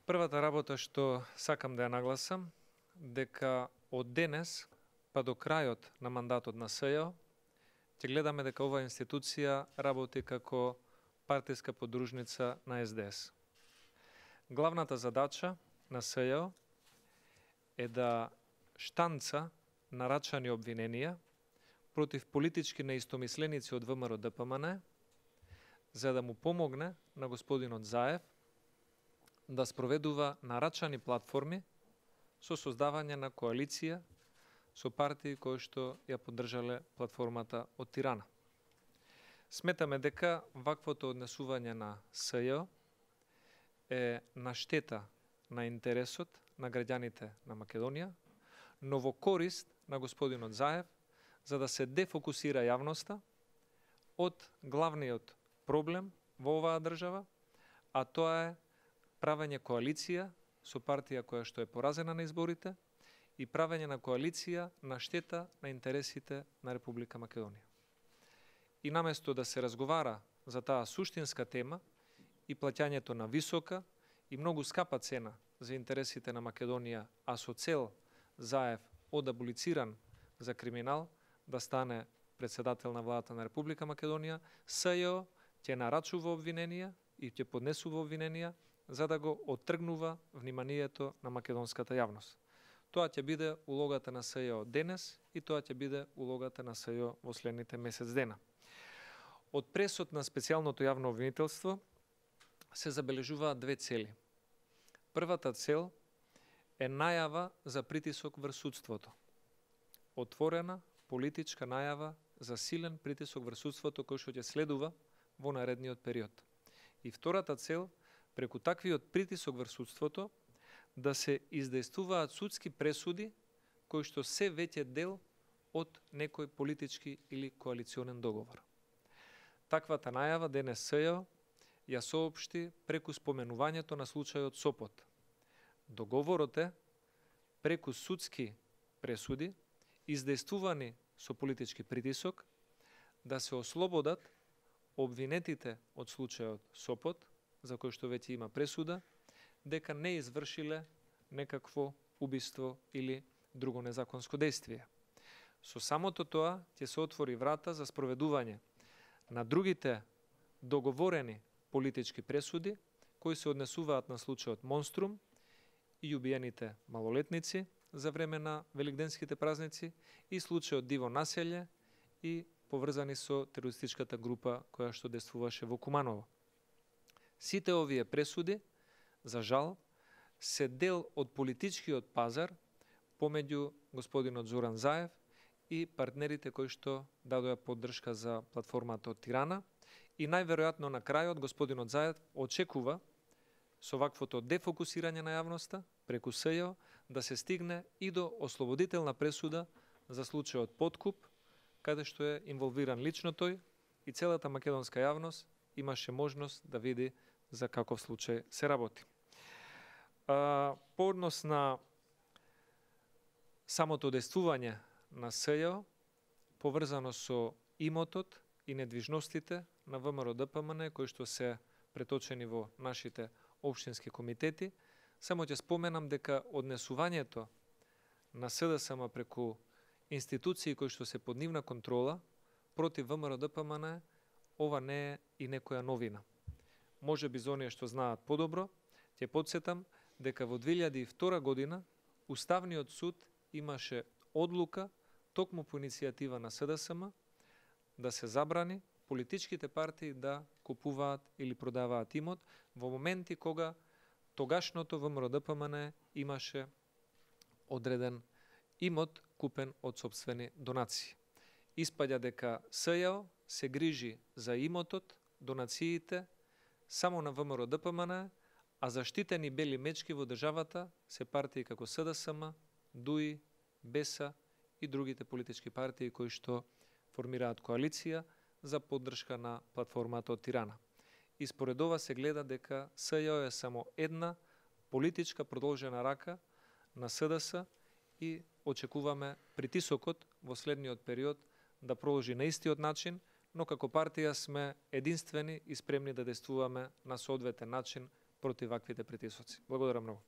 Првата работа што сакам да ја нагласам, дека од денес па до крајот на мандатот на СЈО ќе гледаме дека оваа институција работи како партиска подружница на СДС. Главната задача на СЈО е да штанца нарачани обвиненија против политички неистомисленици од ВМРО ДПМН, за да му помогне на господинот Заев да спроведува нарачани платформи со создавање на коалиција со партии кои што ја поддржале платформата од Тирана. Сметаме дека ваквото однесување на СЈО е на штета на интересот на граѓаните на Македонија, но во корист на господинот Заев, за да се дефокусира јавноста од главниот проблем во оваа држава, а тоа е правење коалиција со партија која што е поразена на изборите и правење на коалиција на штета на интересите на Република Македонија. И наместо да се разговара за таа суштинска тема и плаќањето на висока и многу скапа цена за интересите на Македонија, а со цел Заев од аболициран за криминал да стане председател на владата на Република Македонија, СЈО ќе нарачува обвиненија и ќе поднесува обвиненија за да го оттргнува вниманието на македонската јавност. Тоа ќе биде улогата на СЈО денес и тоа ќе биде улогата на СЈО во следните месец дена. Од пресот на специјалното јавно обвинителство се забележуваат две цели. Првата цел е најава за притисок врз судството. Отворена политичка најава за силен притисок врз судството кој што ќе следува во наредниот период. И втората цел, преку таквиот притисок врз судството, да се издействуваат судски пресуди кои што се веќе дел од некој политички или коалиционен договор. Таквата најава денес СЈО ја соопшти преку споменувањето на случајот Сопот. Договорот е преку судски пресуди, издействувани со политички притисок, да се ослободат обвинетите од случајот Сопот, за кој што веќе има пресуда, дека не извршиле некакво убиство или друго незаконско действие. Со самото тоа ќе се отвори врата за спроведување на другите договорени политички пресуди кои се однесуваат на случајот Монструм и убиените малолетници за време на великденските празници и случајот Диво Населје и поврзани со терористичката група која што действуваше во Куманово. Сите овие пресуди, за жал, се дел од политичкиот пазар помеѓу господинот Зоран Заев и партнерите кои што дадоа поддршка за платформата од Тирана и најверојатно на крајот господинот Заев очекува со ваквото дефокусирање на јавноста преку СЈО да се стигне и до ослободителна пресуда за случајот Подкуп, каде што е инволвиран лично тој и целата македонска јавност имаше можност да види за каков случај се работи. По однос на самото действување на СЈО, поврзано со имотот и недвижностите на ВМРО ДПМН, кои што се преточени во нашите општински комитети, само ќе споменам дека однесувањето на СДСМ преку институции кои што се под нивна контрола против ВМРО ДПМН, ова не е и некоја новина. Може би за оние што знаат подобро, ќе подсетам дека во 2002 година Уставниот суд имаше одлука токму по иницијатива на СДСМ да се забрани политичките партии да купуваат или продаваат имот во моменти кога тогашното ВМРО ДПМН имаше одреден имот купен од сопствени донации. Испаѓа дека СЈО се грижи за имотот, донациите само на ВМРО ДПМН, а заштитени бели мечки во државата се партии како СДСМ, ДУИ, БЕСА и другите политички партии кои што формираат коалиција за поддршка на платформата од Тирана. И според ова се гледа дека СЈО е само една политичка продолжена рака на СДС и очекуваме притисокот во следниот период да продолжи на истиот начин, но како партија сме единствени и спремни да действуваме на соодветен начин против ваквите притисоци. Благодарам многу.